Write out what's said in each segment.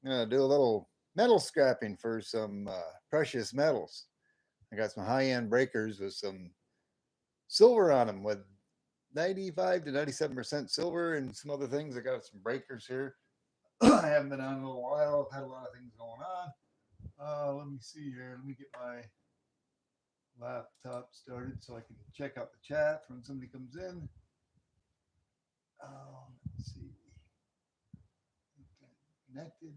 I'm gonna do a little metal scrapping for some precious metals. I got some high-end breakers with some silver on them, with 95 to 97% silver and some other things. I got some breakers here. I haven't been on in a little while. I've had a lot of things going on. Let me see here. Let me get my laptop started so I can check out the chat when somebody comes in. Let's see. Connected.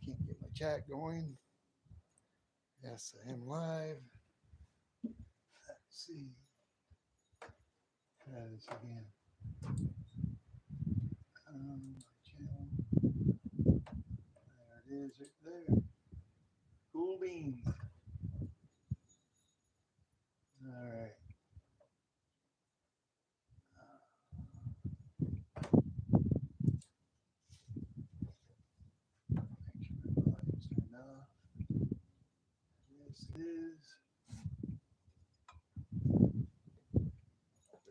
Can't get my chat going. Yes, I am live. Let's see. Try this again. Channel. There it is, right there. Cool beans. All right. Make sure my volume's turned off. Yes, it is.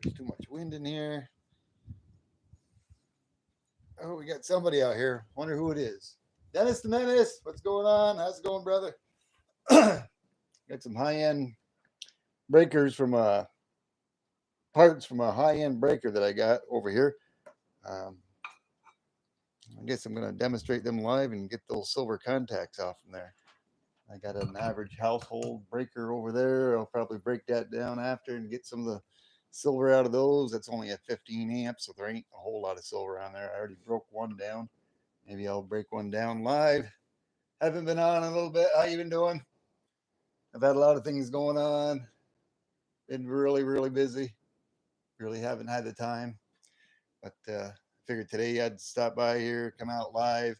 There's too much wind in here. Oh, we got somebody out here. Wonder who it is. Dennis the Menace. What's going on? How's it going, brother? Got some high end breakers from parts from a high end breaker that I got over here. Um, I guess I'm going to demonstrate them live and get those silver contacts off from there. I got an average household breaker over there. I'll probably break that down after and get some of the silver out of those. That's only at 15 amps, so there ain't a whole lot of silver on there. I already broke one down. Maybe I'll break one down live. Haven't been on a little bit. How you been doing? I've had a lot of things going on. Been really, really busy. Really haven't had the time. But figured today I'd stop by here, come out live.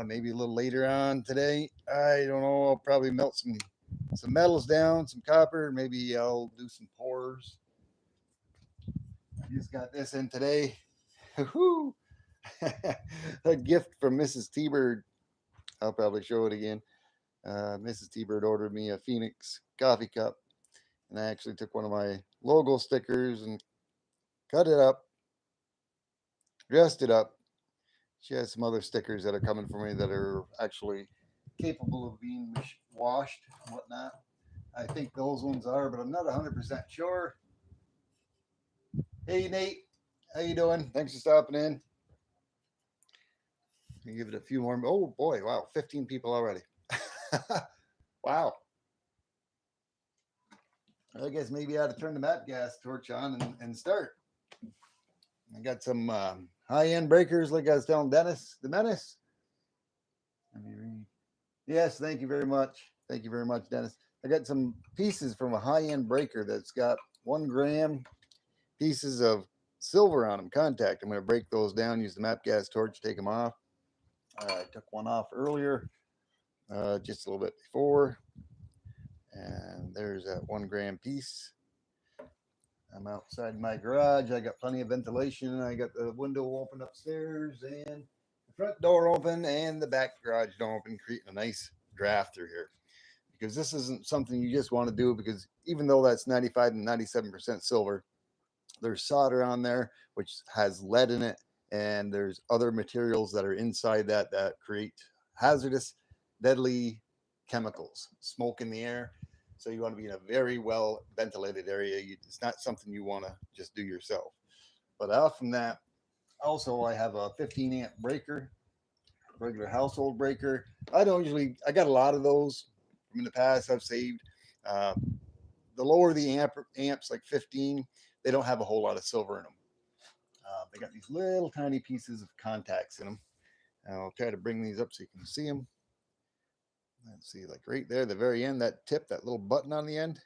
Maybe a little later on today. I don't know. I'll probably melt some metals down, some copper. Maybe I'll do some pours. I just got this in today. A gift from Mrs. T Bird. I'll probably show it again. Mrs. T Bird ordered me a Phoenix coffee cup, and I actually took one of my logo stickers and cut it up, dressed it up. She has some other stickers that are coming for me that are actually capable of being washed and whatnot. I think those ones are, but I'm not 100% sure. Hey, Nate. How you doing? Thanks for stopping in. Let me give it a few more. Oh, boy. Wow. 15 people already. Wow. I guess maybe I ought to turn the map gas torch on and start. I got some high end breakers, like I was telling Dennis the Menace. Let me read. Yes, thank you very much. Thank you very much, Dennis. I got some pieces from a high end breaker that's got 1 gram pieces of silver on them, contact. I'm going to break those down, use the map gas torch, take them off. I took one off earlier, just a little bit before. And there's that 1 gram piece. I'm outside my garage. I got plenty of ventilation. I got the window open upstairs and the front door open and the back garage door open, creating a nice draft through here. Because this isn't something you just want to do, because even though that's 95 and 97% silver, there's solder on there which has lead in it, and there's other materials that are inside that create hazardous, deadly chemicals, smoke in the air. So you want to be in a very well ventilated area. It's not something you want to just do yourself. But off from that, also I have a 15 amp breaker, regular household breaker. I got a lot of those from in the past I've saved. Uh, the lower the amps, like 15, they don't have a whole lot of silver in them. They got these little tiny pieces of contacts in them. And I'll try to bring these up so you can see them. Let's see, like right there, the very end, that tip, that little button on the end,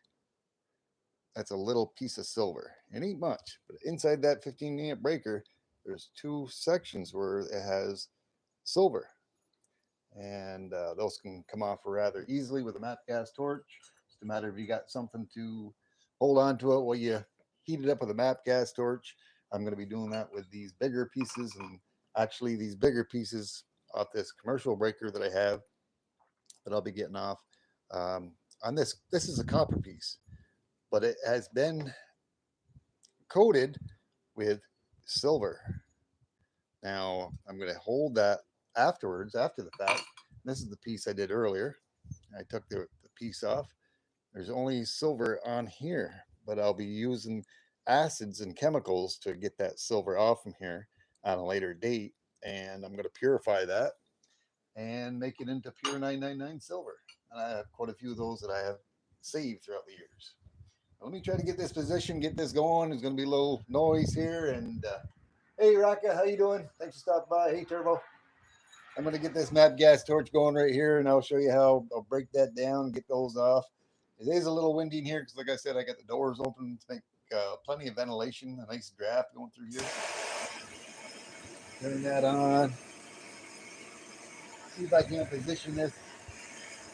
that's a little piece of silver. It ain't much, but inside that 15 amp breaker, there's 2 sections where it has silver. And those can come off rather easily with a map gas torch. It's a matter if you got something to hold on to it while you heat it up with a map gas torch. I'm going to be doing that with these bigger pieces, and actually these bigger pieces off this commercial breaker that I have that I'll be getting off. On this is a copper piece, but it has been coated with silver. Now I'm going to hold that afterwards, after the fact. This is the piece I did earlier. I took the piece off. There's only silver on here, but I'll be using acids and chemicals to get that silver off from here on a later date. And I'm going to purify that and make it into pure 999 silver. And I have quite a few of those that I have saved throughout the years. Let me try to get this position, get this going. There's going to be a little noise here. And hey, Raka, how you doing? Thanks for stopping by. Hey, Turbo. I'm going to get this map gas torch going right here, and I'll show you how I'll break that down and get those off. It is a little windy in here because, like I said, I got the doors open to make plenty of ventilation, a nice draft going through here. Turn that on. See if I can position this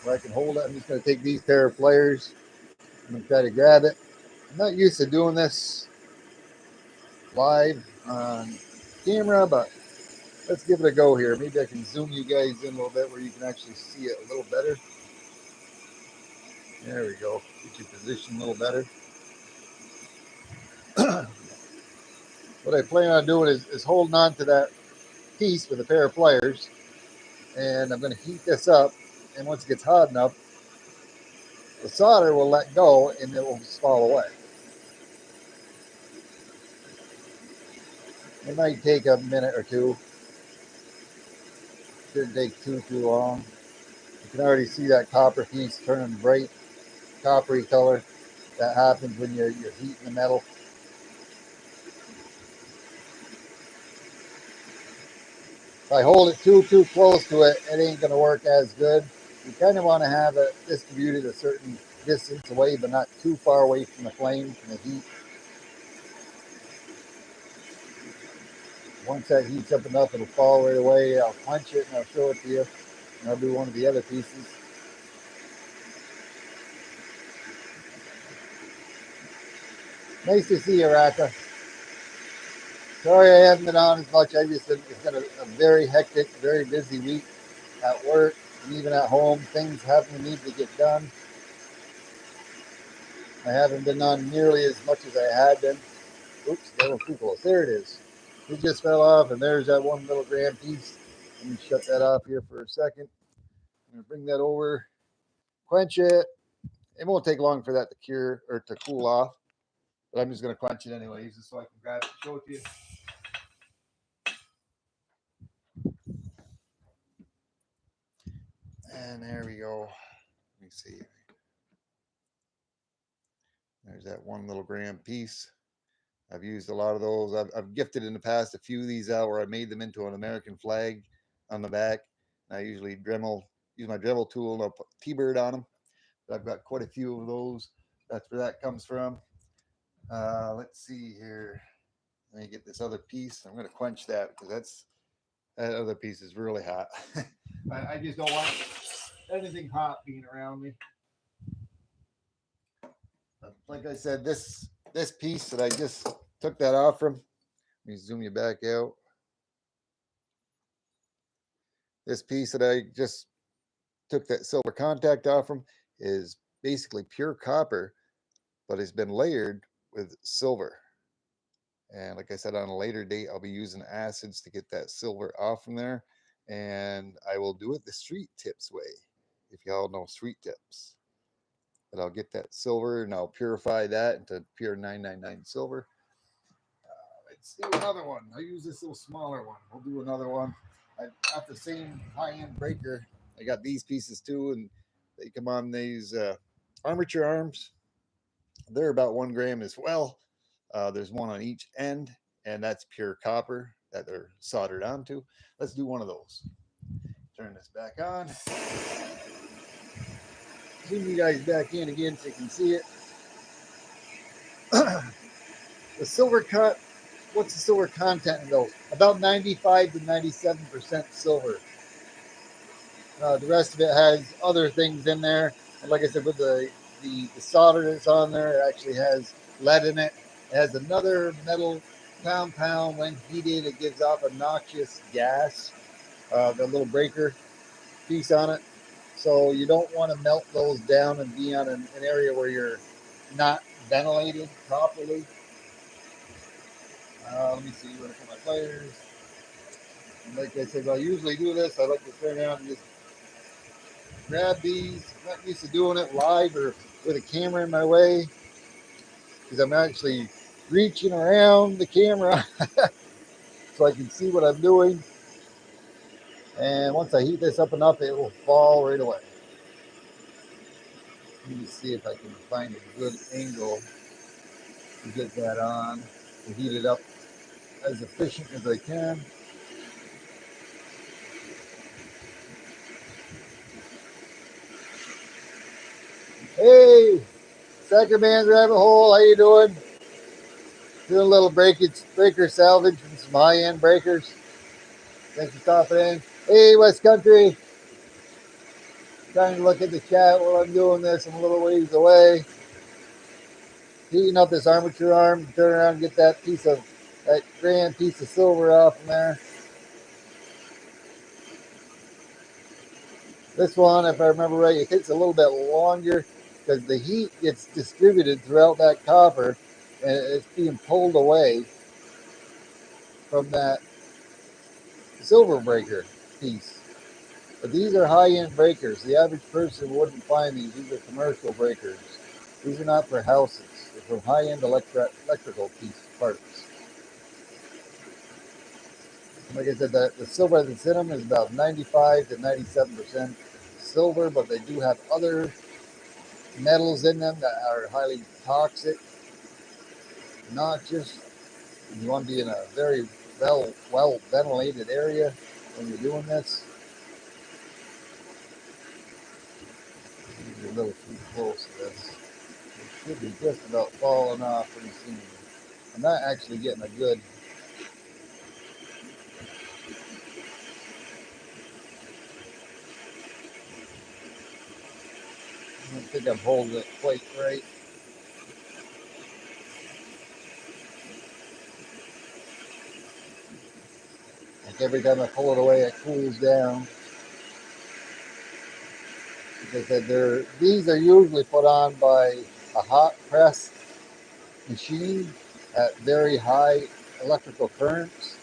where I can hold it. I'm just going to take these pair of pliers. I'm going to try to grab it. I'm not used to doing this live on camera, but let's give it a go here. Maybe I can zoom you guys in a little bit where you can actually see it a little better. There we go. Get your position a little better. What I plan on doing is holding on to that piece with a pair of pliers, and I'm going to heat this up. And once it gets hot enough, the solder will let go and it will just fall away. It might take a minute or two. Shouldn't take too long. You can already see that copper piece turning bright coppery color. That happens when you're heating the metal. If I hold it too close to it, it ain't going to work as good. You kind of want to have it distributed a certain distance away, but not too far away from the flame, from the heat. Once that heats up enough, it'll fall right away. I'll punch it and I'll show it to you. And I'll do one of the other pieces. Nice to see you, Raka. Sorry I haven't been on as much. It's been a very hectic, very busy week at work and even at home. Things happen to need to get done. I haven't been on nearly as much as I had been. Oops, that was too close. There it is. It just fell off, and there's that 1 milligram piece. Let me shut that off here for a second. I'm going to bring that over, quench it. It won't take long for that to cure or to cool off, but I'm just going to quench it anyways, just so I can grab it and show it to you. And there we go. Let me see. There's that 1 milligram piece. I've used a lot of those. I've gifted in the past a few of these out where I made them into an American flag on the back. And I usually use my Dremel tool and I'll put T-bird on them. But I've got quite a few of those. That's where that comes from. Let's see here. Let me get this other piece. I'm going to quench that because that other piece is really hot. I just don't want anything hot being around me. Like I said, this piece that I just took that off from, let me zoom you back out. This piece that I just took that silver contact off from is basically pure copper, but it's been layered with silver. And like I said, on a later date, I'll be using acids to get that silver off from there. And I will do it the Street Tips way, if y'all know Street Tips. But I'll get that silver and I'll purify that into pure 999 silver. Let's do another one. I'll use this little smaller one. We'll do another one. I got the same high-end breaker. I got these pieces too, and they come on these armature arms. They're about 1 gram as well. There's one on each end, and that's pure copper that they're soldered onto. Let's do one of those. Turn this back on. Zoom you guys back in again so you can see it. The silver cut, what's the silver content in those? About 95 to 97% silver. The rest of it has other things in there. And like I said, with the solder that's on there, it actually has lead in it. It has another metal compound. When heated, it gives off a noxious gas, the little breaker piece on it. So you don't want to melt those down and be on an area where you're not ventilated properly. Let me see where to put my pliers. And like I said, I usually do this. I like to turn around and just grab these. I'm not used to doing it live or with a camera in my way because I'm actually reaching around the camera so I can see what I'm doing. And once I heat this up enough, it will fall right away. Let me see if I can find a good angle to get that on to heat it up as efficient as I can. Hey, Sacramento Rabbit Hole, how you doing? Doing a little breaker salvage from some high-end breakers. Thanks for stopping in. Hey, West Country. Trying to look at the chat while I'm doing this. I'm a little ways away. Heating up this armature arm. Turn around and get that grand piece of silver off from there. This one, if I remember right, it takes a little bit longer because the heat gets distributed throughout that copper and it's being pulled away from that silver breaker piece. But these are high-end breakers. The average person wouldn't find these. These are commercial breakers. These are not for houses. They're for high-end electrical parts. Like I said, the silver that's in them is about 95 to 97% silver, but they do have other metals in them that are highly toxic. Not just, you want to be in a very well ventilated area when you're doing this. You're a little too close to this. It should be just about falling off pretty soon. I'm not actually getting a good I don't think I'm holding it quite right. Like every time I pull it away, it cools down. Like I said, these are usually put on by a hot press machine at very high electrical currents.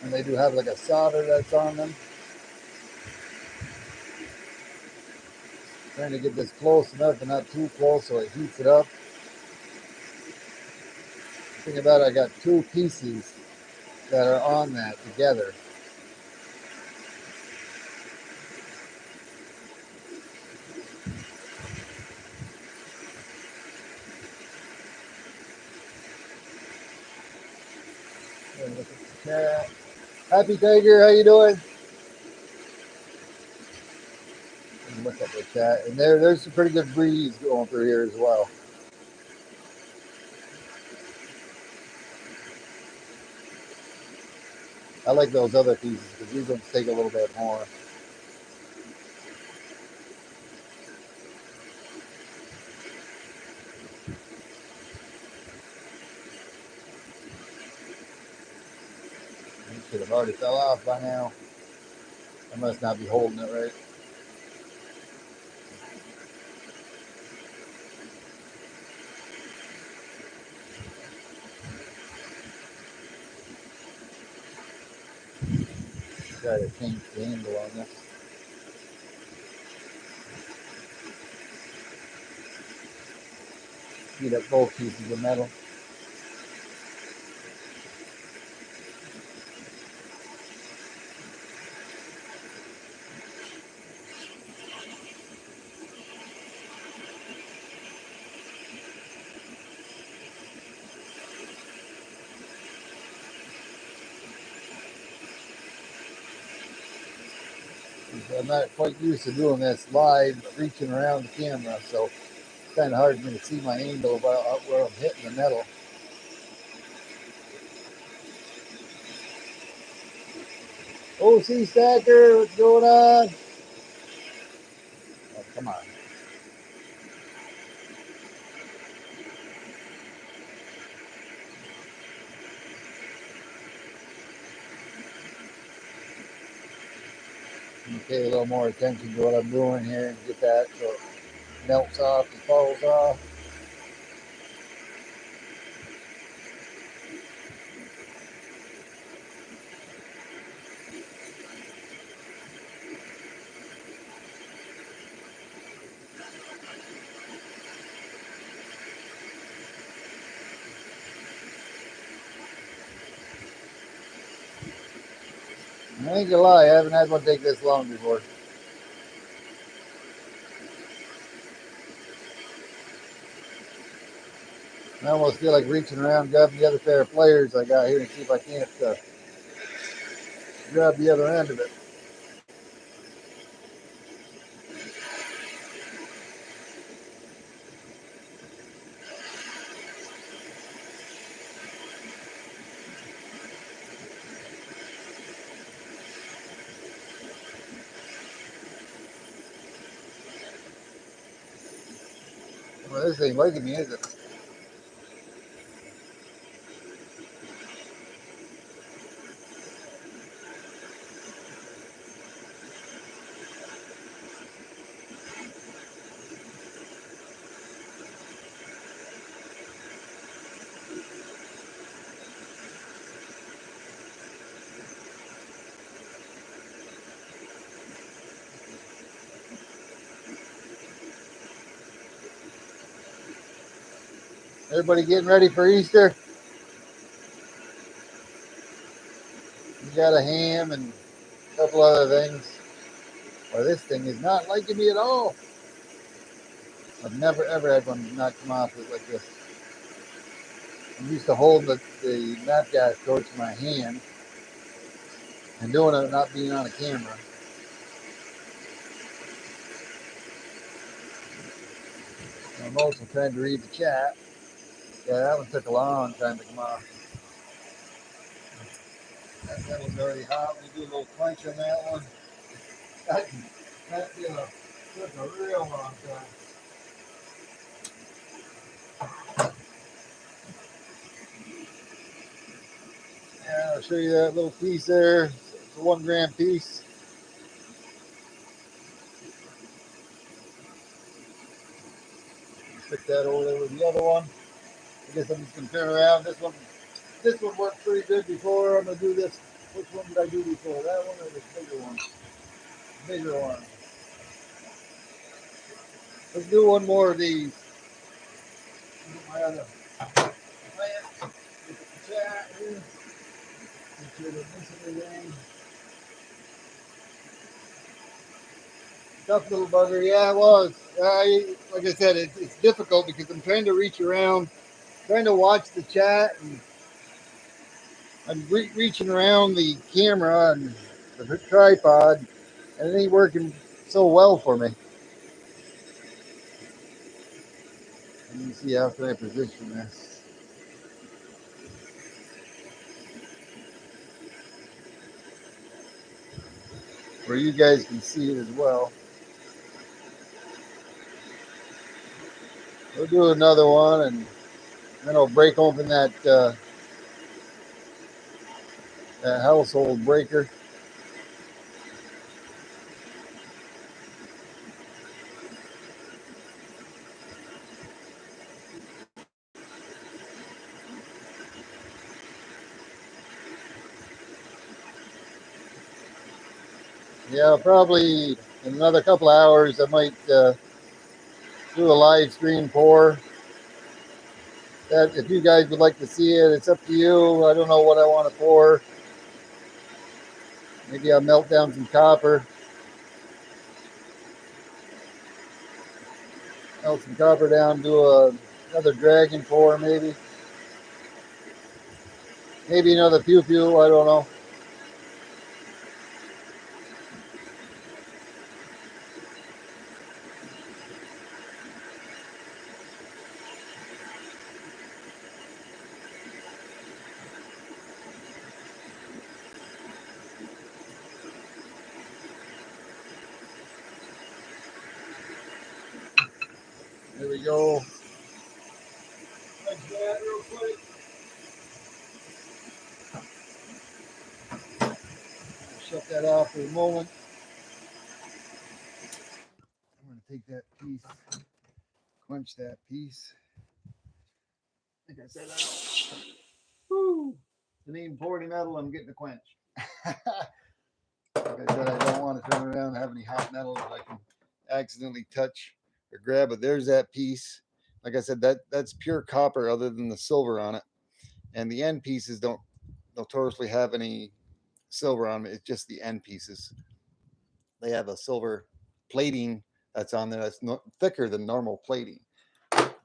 And they do have like a solder that's on them. Trying to get this close enough and not too close so it heats it up. The thing about it, I got two pieces that are on that together. Look at the chat. Happy Tiger, how you doing? Look at the chat, and there's some pretty good breeze going through here as well. I like those other pieces because these ones take a little bit more. It should have already fell off by now. I must not be holding it right. Try to change the handle on this. Heat up both pieces of metal. I'm not quite used to doing this live, reaching around the camera, so it's kind of hard for me to see my angle about where I'm hitting the metal. OC Stacker, what's going on? Oh, come on. Pay a little more attention to what I'm doing here and get that so it melts off and falls off. I ain't gonna lie, I haven't had one take this long before. I almost feel like reaching around, grabbing the other pair of pliers I got here and see if I can't grab the other end of it. Well, this ain't liking me, is it? Everybody getting ready for Easter? You got a ham and a couple other things. Well, this thing is not liking me at all. I've never ever had one not come off like this. I'm used to holding the nap gas torch in my hand and doing it not being on a camera. I'm also trying to read the chat. Yeah, that one took a long time to come off. That was already hot. We do a little quench on that one. That took a real long time. Yeah, I'll show you that little piece there. It's a 1 gram piece. Stick that over there with the other one. I guess I'm just gonna turn around. This one worked pretty good before. I'm gonna do this. Which one did I do before? That one or this bigger one? Bigger one. Let's do one more of these. My other plant. Get the chat here. Make sure they're missing anything. Tough little bugger. Yeah, it was. Like I said, it's difficult because I'm trying to reach around, trying to watch the chat, and I'm reaching around the camera and the tripod, and it ain't working so well for me. Let me see how can I position this. Where you guys can see it as well. We'll do another one, and then I'll break open that household breaker. Yeah, probably in another couple of hours, I might do a live stream pour. That if you guys would like to see it, it's up to you. I don't know what I want to pour. Maybe I'll melt down some copper. Melt some copper down, do another dragon pour maybe. Maybe another pew pew, I don't know. There we go. Like that real quick. Shut that off for a moment. I'm going to take that piece, quench that piece. Like I said, the name 40 metal, I'm getting a quench. Like I said, I don't want to turn around and have any hot metal that I can accidentally touch or grab. But there's that piece. Like I said, that's pure copper other than the silver on it. And the end pieces don't notoriously have any silver on them. It's just the end pieces. They have a silver plating that's on there that's thicker than normal plating.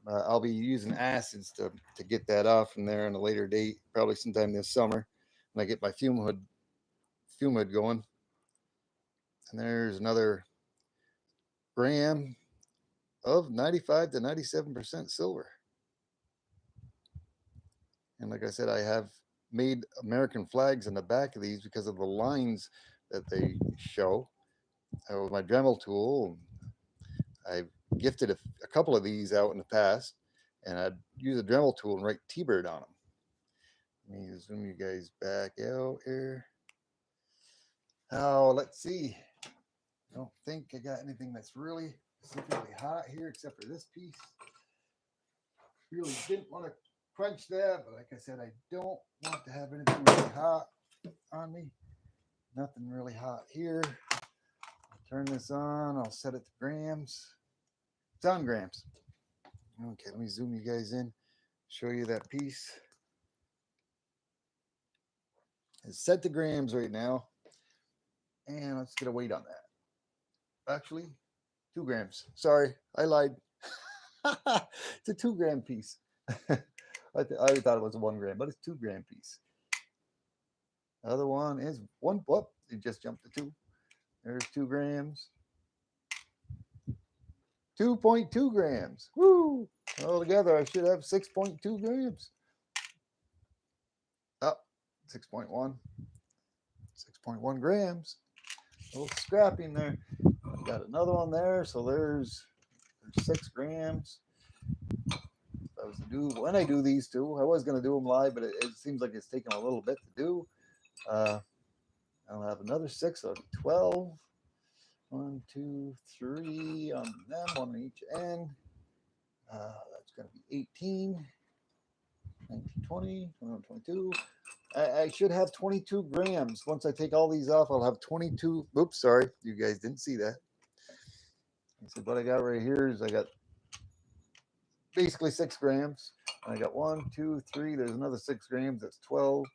I'll be using acids to get that off from there in a later date, probably sometime this summer when I get my fume hood going. And there's another gram of 95 to 97% silver. And like I said, I have made American flags in the back of these because of the lines that they show. With my Dremel tool, I've gifted a couple of these out in the past, and I'd use a Dremel tool and write T-Bird on them. Let me zoom you guys back out here. Oh, let's see. I don't think I got anything that's really specifically hot here except for this piece. Really didn't want to quench that, but like I said, I don't want to have anything really hot on me. Nothing really hot here. I'll turn this on. I'll set it to grams. It's on grams. Okay, let me zoom you guys in. Show you that piece. It's set to grams right now. And let's get a weight on that. Actually, 2 grams. Sorry, I lied. It's a 2 gram piece. I thought it was a 1 gram, but it's 2 gram piece. The other one is 1. Whoop, it just jumped to 2. There's 2 grams. 2.2 grams. Woo! Altogether, I should have 6.2 grams. Oh, 6.1. 6.1 grams. A little scrapping there. Got another one there. So there's 6 grams. I was to do when I do these two. I was going to do them live, but it seems like it's taking a little bit to do. I'll have another 6, so 12. 1, 2, 3 on them, 1 on each end. That's going to be 18, 19, 20, 21, 22. I should have 22 grams. Once I take all these off, I'll have 22. Oops, sorry. You guys didn't see that. So what I got right here is I got basically 6 grams. And I got 1, 2, 3. There's another 6 grams. That's 12.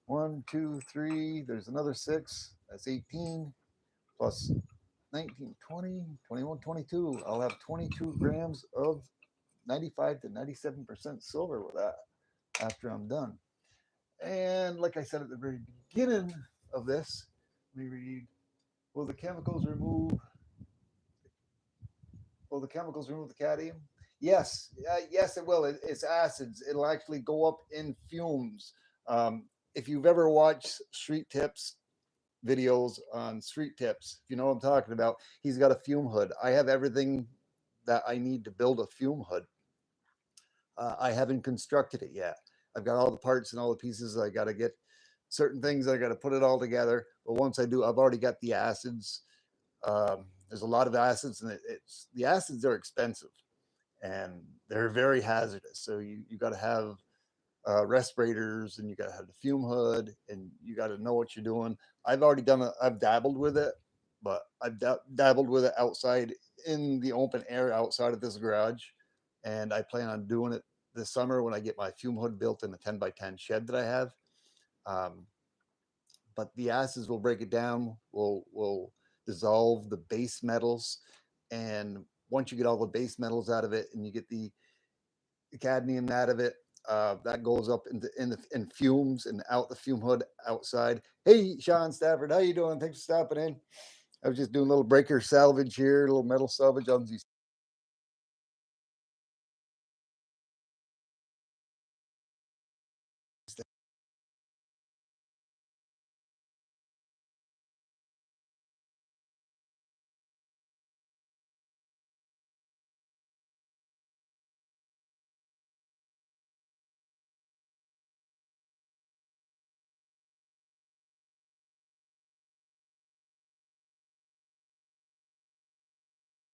1, 2, 3. There's another 6. That's 18. Plus 19, 20, 21, 22. I'll have 22 grams of 95 to 97% silver with that after I'm done. And like I said at the very beginning of this, we read, will the chemicals remove the cadmium? Yes, yes, it will. It's acids. It'll actually go up in fumes. If you've ever watched Street Tips videos on Street Tips, if you know what I'm talking about, he's got a fume hood. I have everything that I need to build a fume hood. I haven't constructed it yet. I've got all the parts and all the pieces. I got to get certain things. I got to put it all together. But once I do, I've already got the acids. There's a lot of acids, and the acids are expensive, and they're very hazardous. So you got to have respirators, and you got to have the fume hood, and you got to know what you're doing. I've dabbled with it, but I've dabbled with it outside in the open air outside of this garage, and I plan on doing it this summer when I get my fume hood built in the 10 by 10 shed that I have. But the acids will break it down, will dissolve the base metals, and once you get all the base metals out of it and you get the cadmium out of it, that goes up in fumes and out the fume hood outside. Hey, Sean Stafford, how you doing? Thanks for stopping in. I was just doing a little breaker salvage here, a little metal salvage on these.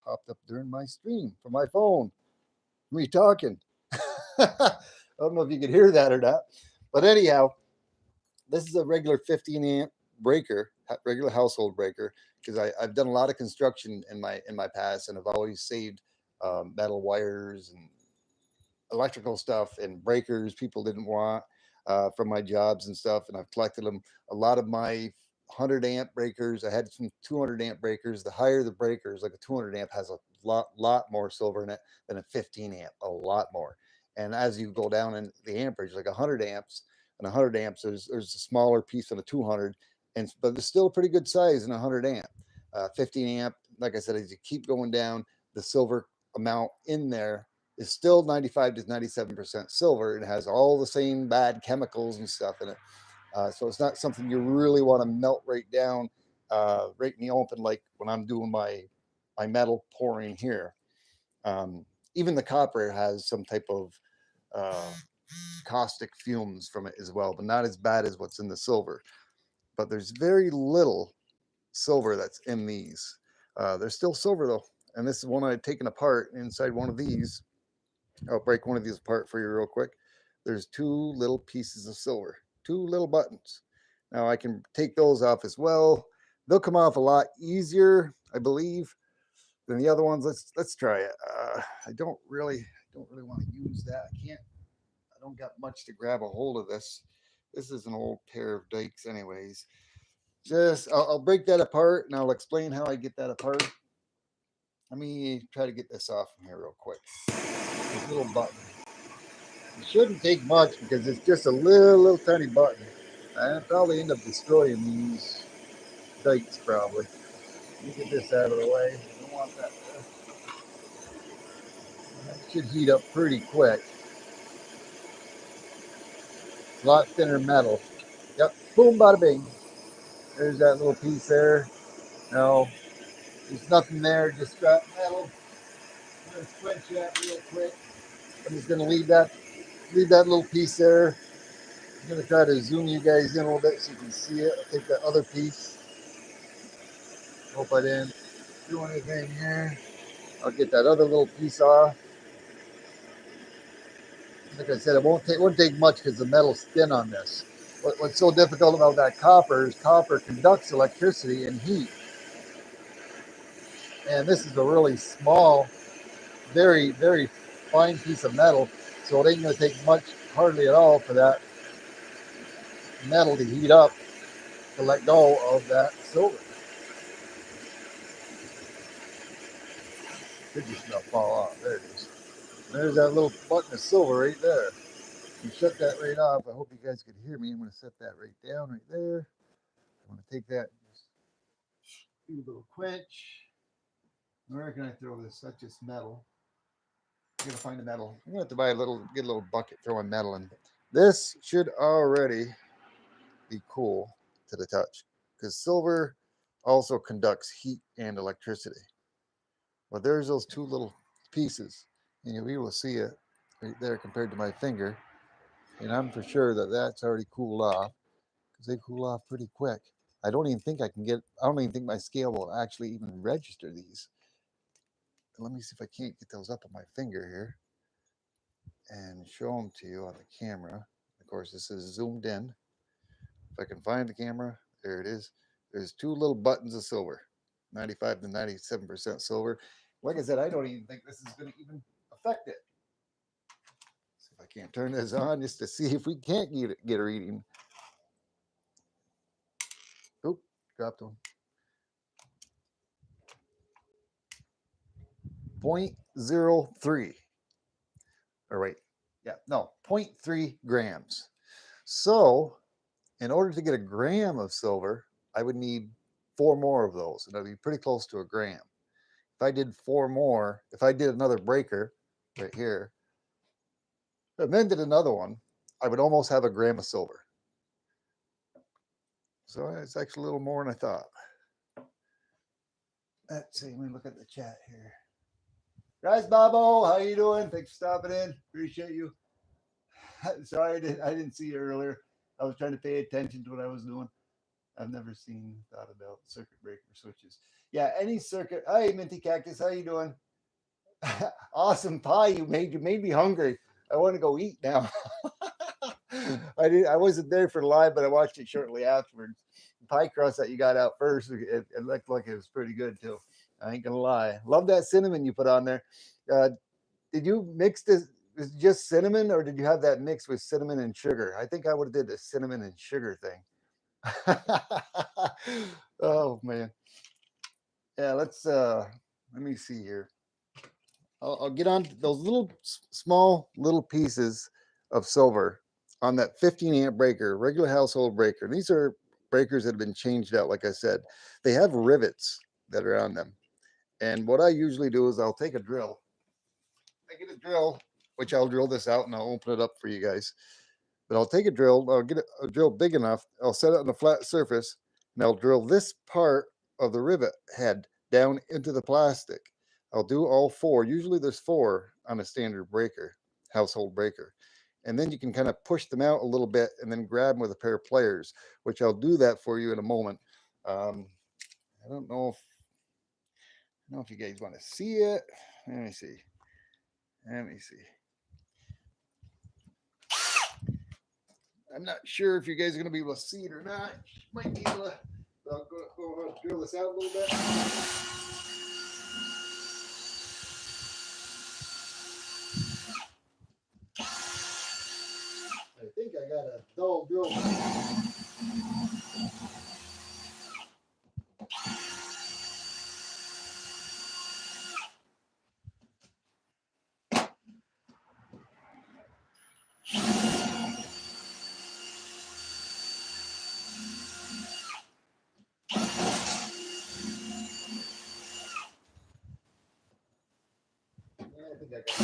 Popped up during my stream from my phone. Me talking. I don't know if you could hear that or not, but anyhow, this is a regular 15 amp breaker, regular household breaker, because I've done a lot of construction in my past, and I've always saved metal wires and electrical stuff and breakers people didn't want. from my jobs and stuff, and I've collected them. A lot of my 100 amp breakers, I had some 200 amp breakers. The higher the breakers, like a 200 amp has a lot more silver in it than a 15 amp, a lot more. And as you go down in the amperage, like 100 amps and 100 amps, there's a smaller piece than a 200, and but there's still a pretty good size in a 100 amp. 15 amp, like I said, as you keep going down, the silver amount in there is still 95 to 97% silver. It has all the same bad chemicals and stuff in it. So it's not something you really want to melt right down, right in the open, like when I'm doing my metal pouring here. Even the copper has some type of uh, caustic fumes from it as well, but not as bad as what's in the silver. But there's very little silver that's in these. There's still silver though, and this is one I've taken apart. Inside one of these, I'll break one of these apart for you real quick. There's two little pieces of silver, two little buttons. Now I can take those off as well. They'll come off a lot easier, I believe, than the other ones. Let's try it. I don't really want to use that. I don't got much to grab a hold of this. This is an old pair of dikes, anyways. Just I'll break that apart and I'll explain how I get that apart. Let me try to get this off from here real quick. This little button. It shouldn't take much because it's just a little tiny button. I'll probably end up destroying these dikes probably. Let me get this out of the way. I don't want that there. That should heat up pretty quick. It's a lot thinner metal. Yep, boom, bada bing. There's that little piece there. No, there's nothing there, just scrap metal. I'm going to quench that real quick. I'm just going to leave that little piece there. I'm going to try to zoom you guys in a little bit so you can see it. I'll take that other piece. Hope I didn't do anything here. I'll get that other little piece off. Like I said, it won't take much because the metal's thin on this. What's so difficult about that copper is copper conducts electricity and heat. And this is a really small, very, very fine piece of metal. So it ain't going to take much, hardly at all, for that metal to heat up to let go of that silver. Could just not fall off. There it is. There's that little button of silver right there. You shut that right off. I hope you guys could hear me. I'm going to set that right down right there. I'm going to take that and just do a little quench. Where can I throw this? That's just metal. I'm going to find the metal. I'm going to have to get a little bucket throwing metal in. This should already be cool to the touch because silver also conducts heat and electricity. Well, there's those two little pieces, and you'll be able to see it right there compared to my finger. And I'm for sure that that's already cooled off because they cool off pretty quick. I don't even think my scale will actually even register these. Let me see if I can't get those up on my finger here and show them to you on the camera. Of course, this is zoomed in. If I can find the camera, there it is. There's two little buttons of silver, 95 to 97% silver. Like I said, I don't even think this is going to even affect it. See if I can't turn this on just to see if we can't get a reading. Oop, dropped one. 0.03. Or wait, yeah, no, 0.3 grams. So in order to get a gram of silver, I would need 4 more of those, and that'd be pretty close to a gram. If I did 4 more, if I did another breaker right here, and then did another one, I would almost have a gram of silver. So it's actually a little more than I thought. Let's see, let me look at the chat here. Guys, Bobo, how you doing? Thanks for stopping in. Appreciate you. Sorry, I didn't see you earlier. I was trying to pay attention to what I was doing. I've never thought about circuit breaker switches. Yeah, any circuit. Hi, Minty Cactus. How you doing? Awesome pie you made me hungry. I want to go eat now. I wasn't there for the live, but I watched it shortly afterwards. The pie crust that you got out first, it looked like it was pretty good too. I ain't gonna lie. Love that cinnamon you put on there. Did you mix this? is it just cinnamon, or did you have that mixed with cinnamon and sugar? I think I would have did the cinnamon and sugar thing. Oh man. Yeah, let me see here. I'll get on those little small little pieces of silver on that 15 amp breaker, regular household breaker. These are breakers that have been changed out. Like I said, they have rivets that are on them. And what I usually do is I'll take a drill. I get a drill, which I'll drill this out and I'll open it up for you guys. But I'll take a drill, I'll get a drill big enough, I'll set it on a flat surface, and I'll drill this part of the rivet head down into the plastic. I'll do all four. Usually there's four on a standard breaker, household breaker. And then you can kind of push them out a little bit and then grab them with a pair of pliers, which I'll do that for you in a moment. I don't know if you guys want to see it. Let me see. I'm not sure if you guys are going to be able to see it or not. Might be able to. I'll go ahead and drill this out a little bit. I think I got a dull drill. I think I got it.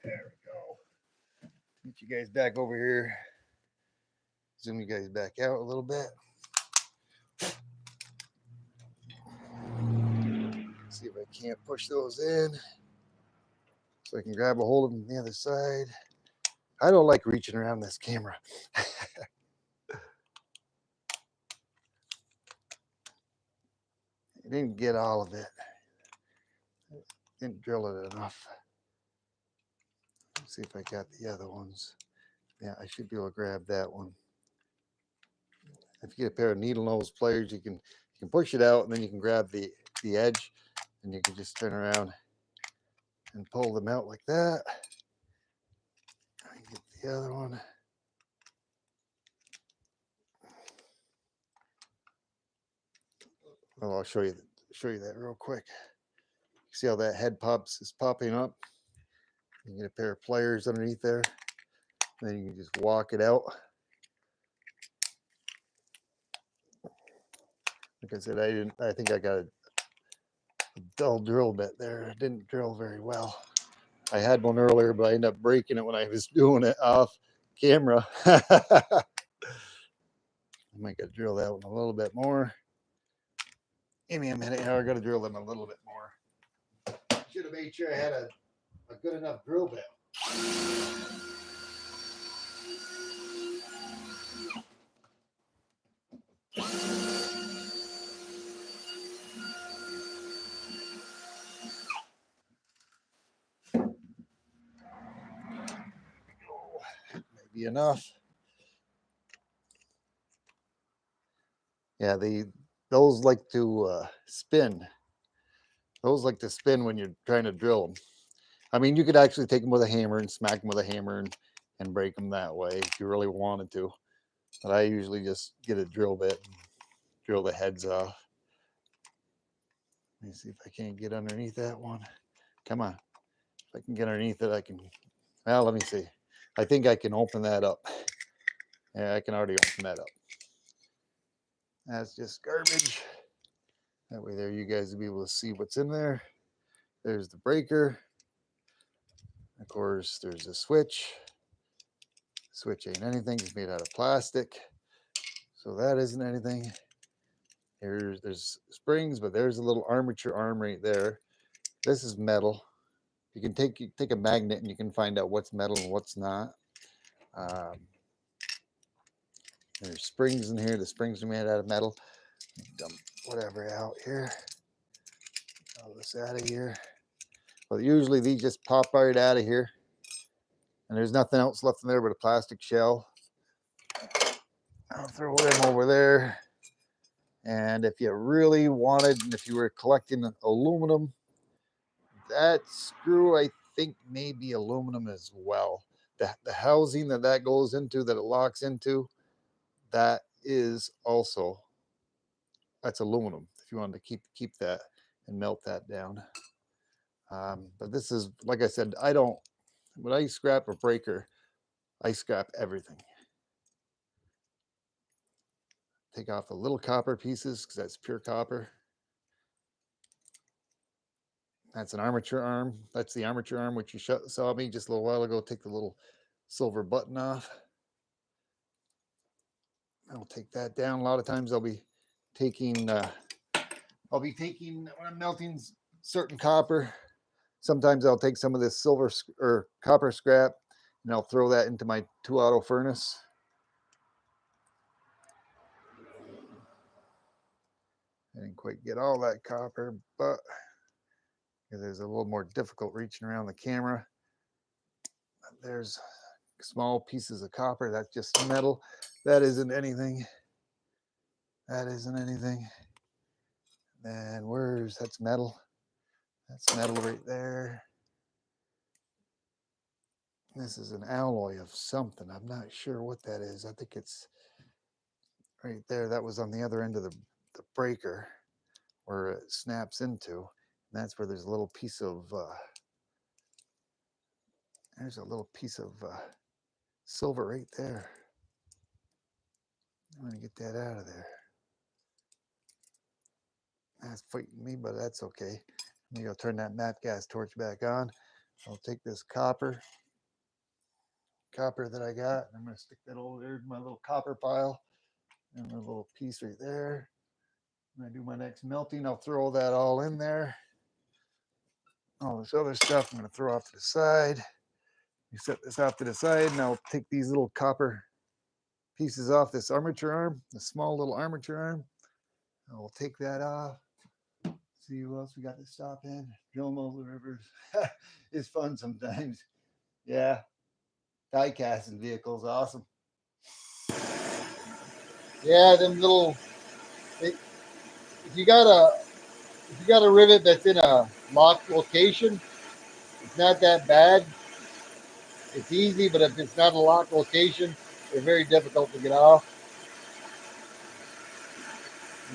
There we go. Get you guys back over here. Zoom you guys back out a little bit. See if I can't push those in so I can grab a hold of them on the other side. I don't like reaching around this camera. I didn't get all of it. Didn't drill it enough. Let's see if I got the other ones. Yeah, I should be able to grab that one. If you get a pair of needle nose pliers, you can push it out and then you can grab the edge and you can just turn around and pull them out like that. Get the other one. Oh, I'll show you that real quick. See how that head is popping up? You get a pair of pliers underneath there. Then you can just walk it out. Like I said, I think I got a dull drill bit there. It didn't drill very well. I had one earlier, but I ended up breaking it when I was doing it off camera. I might got to drill that one a little bit more. Give me a minute here. I got to drill them a little bit more. Should have made sure I had a good enough drill bit. Maybe enough. Yeah, those like to spin. Those like to spin when you're trying to drill them. I mean, you could actually take them with a hammer and smack them with a hammer and break them that way if you really wanted to. But I usually just get a drill bit and drill the heads off. Let me see if I can't get underneath that one. Come on. If I can get underneath it, I can. Well, let me see. I think I can open that up. Yeah, I can already open that up. That's just garbage. That way there you guys will be able to see what's in there. There's the breaker. Of course, there's a switch. Switch ain't anything. It's made out of plastic. So that isn't anything. There's springs, but there's a little armature arm right there. This is metal. You can take a magnet and you can find out what's metal and what's not. There's springs in here. The springs are made out of metal. Dump whatever out here. All this out of here. Well, usually these just pop right out of here. And there's nothing else left in there but a plastic shell. I'll throw them over there. And if you really wanted, and if you were collecting aluminum, that screw, I think, may be aluminum as well. The housing that goes into, that it locks into, that is also, that's aluminum. If you wanted to keep that and melt that down. But this is, like I said, when I scrap a breaker, I scrap everything. Take off the little copper pieces because that's pure copper. That's an armature arm. That's the armature arm, which you saw me just a little while ago. Take the little silver button off. I'll take that down. A lot of times I'll be taking, when I'm melting certain copper, sometimes I'll take some of this silver or copper scrap and I'll throw that into my 2-auto furnace. I didn't quite get all that copper, but there's a little more difficult reaching around the camera. There's small pieces of copper. That's just metal. That isn't anything. That isn't anything. And that's metal. That's metal right there. This is an alloy of something. I'm not sure what that is. I think it's right there. That was on the other end of the breaker where it snaps into. And that's where there's a little piece of silver right there. I'm going to get that out of there. That's fighting me, but that's okay. Maybe I'll turn that matte gas torch back on. I'll take this copper that I got, and I'm going to stick that over there in my little copper pile and a little piece right there. When I do my next melting, I'll throw that all in there. All this other stuff I'm going to throw off to the side. You set this off to the side, and I'll take these little copper pieces off this armature arm, the small little armature arm. I'll take that off. See who else we got to stop in. Drill Mobile Rivers. It's fun sometimes. Yeah. Die casting vehicles, awesome. Yeah, them little. If you got a rivet that's in a locked location, it's not that bad. It's easy, but if it's not a locked location, they're very difficult to get off.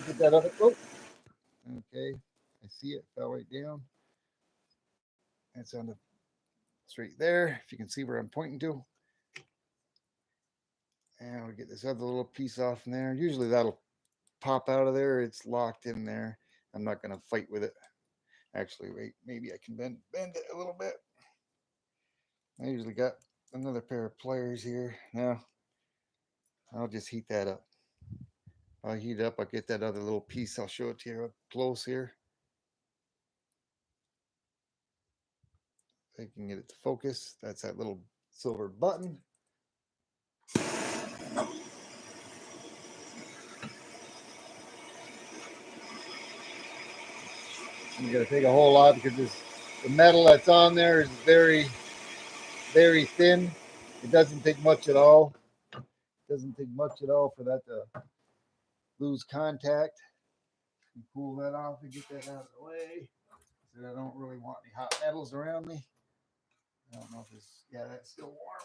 Get that other. Oh, okay. I see it. Fell right down. It's right there. If you can see where I'm pointing to. And we'll get this other little piece off in there. Usually that'll pop out of there. It's locked in there. I'm not going to fight with it. Actually, wait, maybe I can bend it a little bit. I usually got another pair of pliers here. Now, I'll just heat that up. I'll heat it up. I'll get that other little piece. I'll show it to you up close here. I can get it to focus. That's that little silver button. I'm going to take a whole lot because the metal that's on there is very, very thin. It doesn't take much at all. It doesn't take much at all for that to lose contact. You pull that off and get that out of the way. So I don't really want any hot metals around me. I don't know if it's, yeah, that's still warm.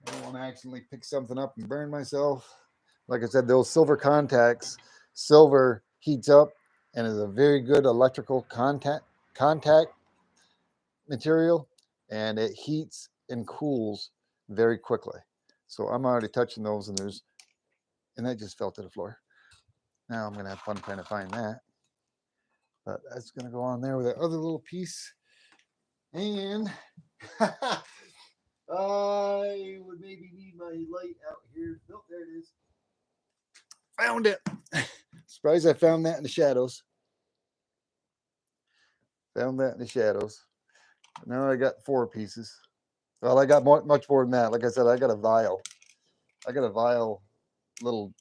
I don't want to accidentally pick something up and burn myself. Like I said, those silver contacts, silver heats up and is a very good electrical contact material, and it heats and cools very quickly. So I'm already touching those, and that just fell to the floor. Now I'm going to have fun trying to find that. But that's going to go on there with that other little piece. And I would maybe need my light out here. Nope, there it is. Found it. Surprised I found that in the shadows. Found that in the shadows. Now I got 4 pieces. Well, I got much more than that. Like I said, I got a vial. Little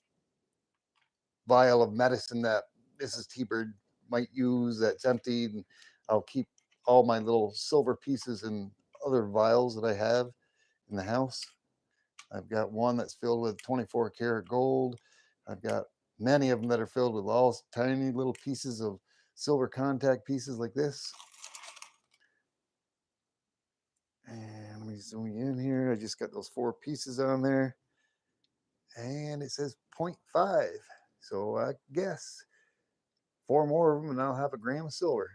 vial of medicine that Mrs. T-Bird might use that's empty. And I'll keep all my little silver pieces in other vials that I have in the house. I've got one that's filled with 24 karat gold. I've got many of them that are filled with all tiny little pieces of silver contact pieces like this. And let me zoom in here. I just got those 4 pieces on there. And it says 0.5. So I guess 4 more of them and I'll have a gram of silver.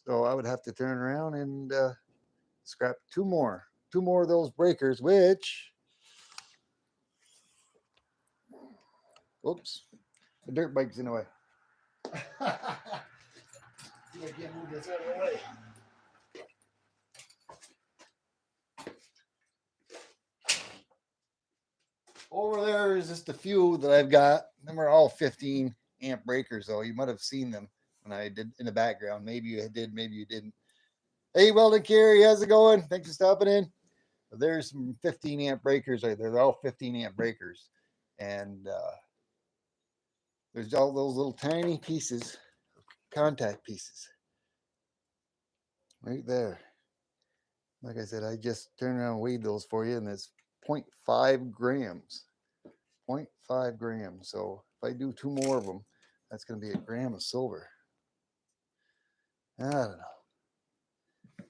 So I would have to turn around and scrap 2 more. 2 more of those breakers, which, oops, the dirt bike's in the way. I can't move this out of the way. Over there is just a few that I've got. Them are all 15 amp breakers, though. You might have seen them when I did in the background. Maybe you did, maybe you didn't. Hey, Weldon Carey, how's it going? Thanks for stopping in. There's some 15 amp breakers right there. They're all 15 amp breakers. And there's all those little tiny pieces, contact pieces, right there. Like I said, I just turned around and weighed those for you, and it's 0.5 grams. 0.5 grams. So if I do 2 more of them, that's going to be a gram of silver. I don't know.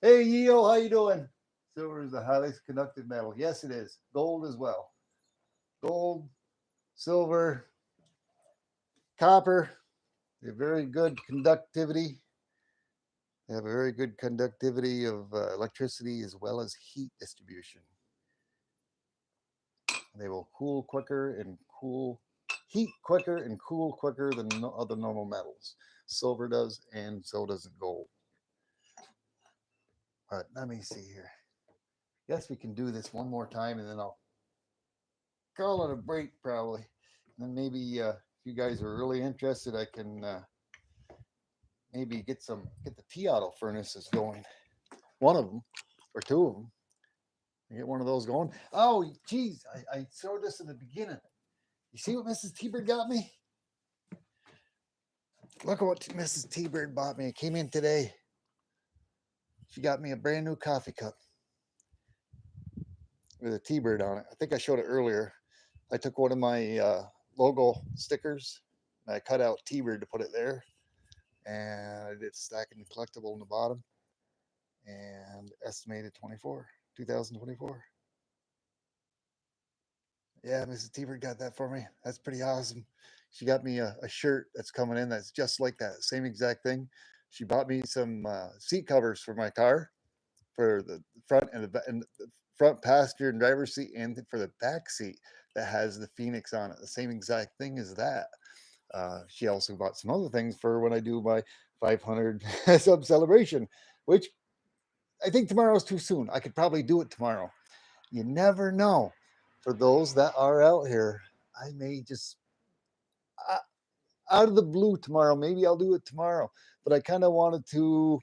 Hey, Yeo, how you doing? Silver is the highest conductive metal. Yes, it is. Gold as well. Gold, silver, copper. They have very good conductivity. They have a very good conductivity of electricity as well as heat distribution. They will cool quicker and heat quicker and cool quicker than other normal metals. Silver does, and so does gold. But let me see here. Guess we can do this one more time, and then I'll call it a break probably. And then maybe if you guys are really interested, I can maybe get the T-Auto furnaces going. One of them or 2 of them. Get one of those going. Oh, geez, I showed this in the beginning. You see what Mrs. T-Bird got me? Look at what Mrs. T-Bird bought me. It came in today. She got me a brand new coffee cup with a T-Bird on it. I think I showed it earlier. I took one of my logo stickers and I cut out T-Bird to put it there. And I did stacking collectible in the bottom. And estimated 2024. Yeah, Mrs. T-Bird got that for me. That's pretty awesome. She got me a shirt that's coming in that's just like that, same exact thing. She bought me some seat covers for my car, for the front and the front passenger and driver's seat, and for the back seat that has the Phoenix on it. The same exact thing as that. She also bought some other things for when I do my 500 sub celebration, which I think tomorrow's too soon. I could probably do it tomorrow. You never know. For those that are out here, I may just out of the blue tomorrow. Maybe I'll do it tomorrow. But I kind of wanted to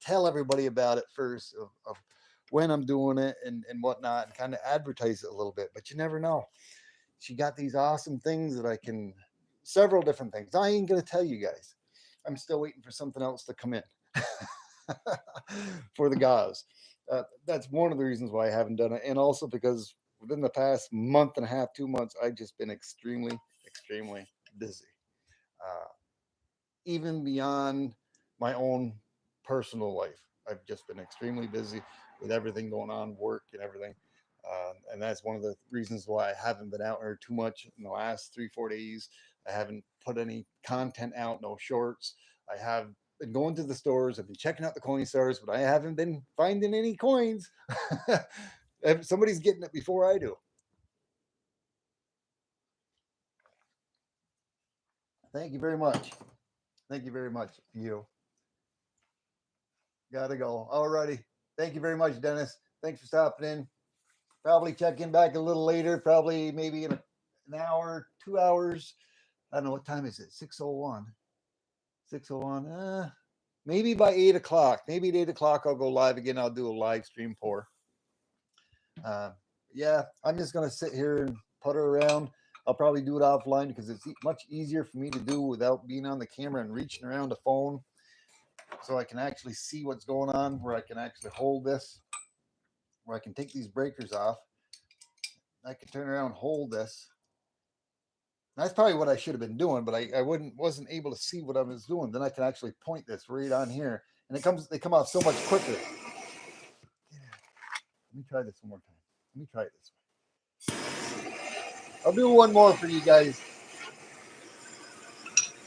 tell everybody about it first of when I'm doing it and whatnot, and kind of advertise it a little bit. But you never know. She got these awesome things that I can, several different things. I ain't going to tell you guys. I'm still waiting for something else to come in for the gauze. That's one of the reasons why I haven't done it. And also because within the past month and a half, 2 months, I've just been extremely busy. Even beyond my own personal life, I've just been extremely busy with everything going on, work and everything. And that's one of the reasons why I haven't been out here too much in the last 3-4 days. I haven't put any content out, no shorts. I have been going to the stores. I've been checking out the coin stores, but I haven't been finding any coins. Somebody's getting it before I do. Thank you very much. Thank you very much, you. Gotta go. Alrighty. Thank you very much, Dennis. Thanks for stopping in. Probably check in back a little later, probably maybe in an hour, 2 hours. I don't know what time is it. 6:01. 6:01. Maybe by 8 o'clock. Maybe at 8 o'clock I'll go live again. I'll do a live stream pour. Yeah, I'm just gonna sit here and putter around. I'll probably do it offline because it's much easier for me to do without being on the camera and reaching around the phone, so I can actually see what's going on, where I can actually hold this, where I can take these breakers off. I can turn around and hold this. That's probably what I should have been doing, but I wasn't able to see what I was doing. Then I can actually point this right on here, and they come off so much quicker. Let me try this one more time. Let me try it this way. I'll do one more for you guys.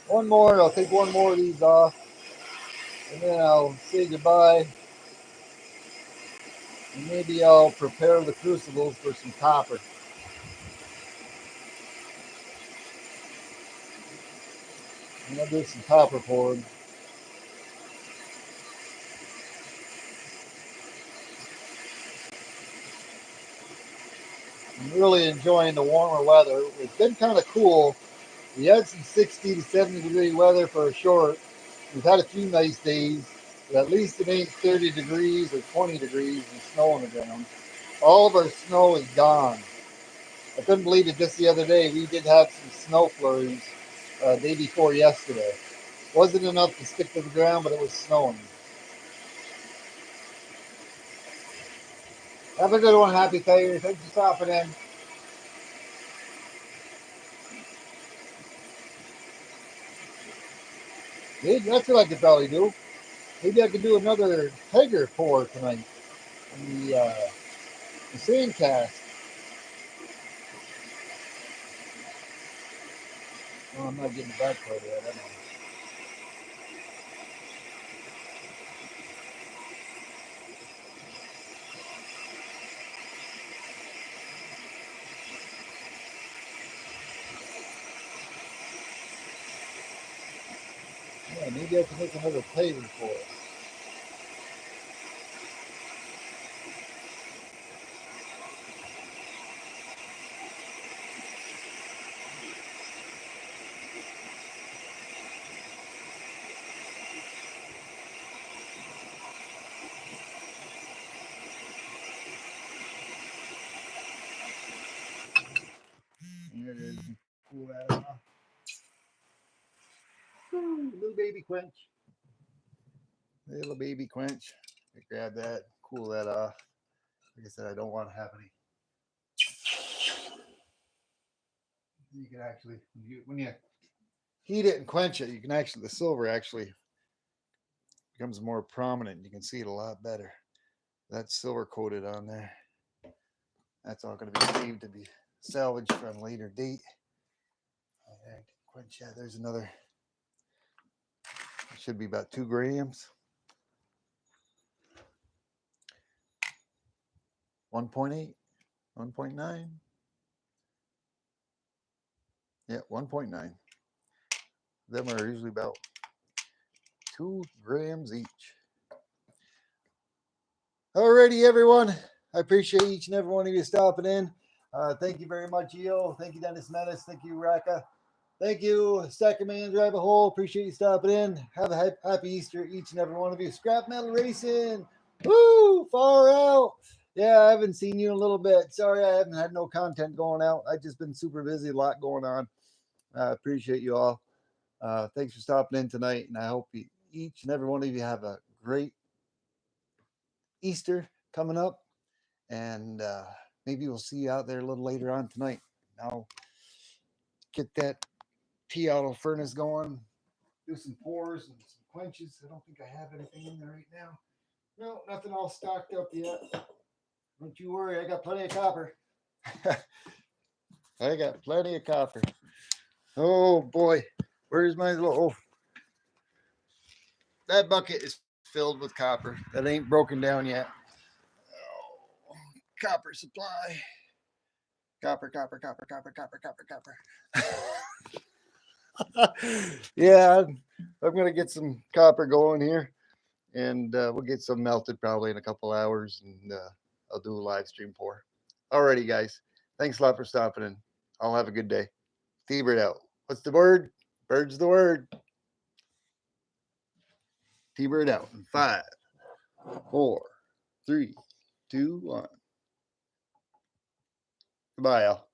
One more. I'll take one more of these off, and then I'll say goodbye. And maybe I'll prepare the crucibles for some copper. And I'll do some copper for them. I'm really enjoying the warmer weather. It's been kind of cool. We had some 60 to 70-degree weather for a short. We've had a few nice days, but at least it ain't 30 degrees or 20 degrees and snow on the ground. All of our snow is gone. I couldn't believe it just the other day. We did have some snow flurries day before yesterday. Wasn't enough to stick to the ground, but it was snowing. Have a good one, Happy Tiger. Thanks for stopping in. Maybe that's what I could probably do. Maybe I could do another tiger pour tonight in the sand cast. Oh, I'm not getting the back part of that, am I? Yeah, maybe I can make another tiger pour. There it is. Cool that off. Ooh, little baby quench. Little baby quench. Grab that, cool that off. Like I said, I don't want to have any. You can actually, when you heat it and quench it, you can actually, the silver actually becomes more prominent. You can see it a lot better. That's silver coated on there. That's all going to be saved to be salvaged for a later date. Right, quench that. There's another. It should be about 2 grams. 1.8, 1.9. Yeah, 1.9. Them are usually about 2 grams each. Alrighty, everyone. I appreciate each and every one of you stopping in. Thank you very much, EO. Thank you, Dennis Menace. Thank you, Raka. Thank you, Stacker Man Drive a Hole. Appreciate you stopping in. Have a happy Easter, each and every one of you. Scrap Metal Racing. Woo! Far out. Yeah, I haven't seen you in a little bit. Sorry, I haven't had no content going out. I've just been super busy, a lot going on. I appreciate you all. Thanks for stopping in tonight, and I hope each and every one of you have a great Easter coming up, and maybe we'll see you out there a little later on tonight. I'll get that tea auto furnace going, do some pours and some quenches. I don't think I have anything in there right now. No, nothing all stocked up yet. Don't you worry, I got plenty of copper. I got plenty of copper. Oh boy, where's my little? Oh, that bucket is filled with copper. That ain't broken down yet. Oh, copper supply. Copper. Yeah, I'm gonna get some copper going here, and we'll get some melted probably in a couple hours, and I'll do a live stream pour. Alrighty, guys. Thanks a lot for stopping in. I'll have a good day. T-Bird out. What's the word? Bird's the word. T-Bird out in 5, 4, 3, 2, 1. Goodbye, Al.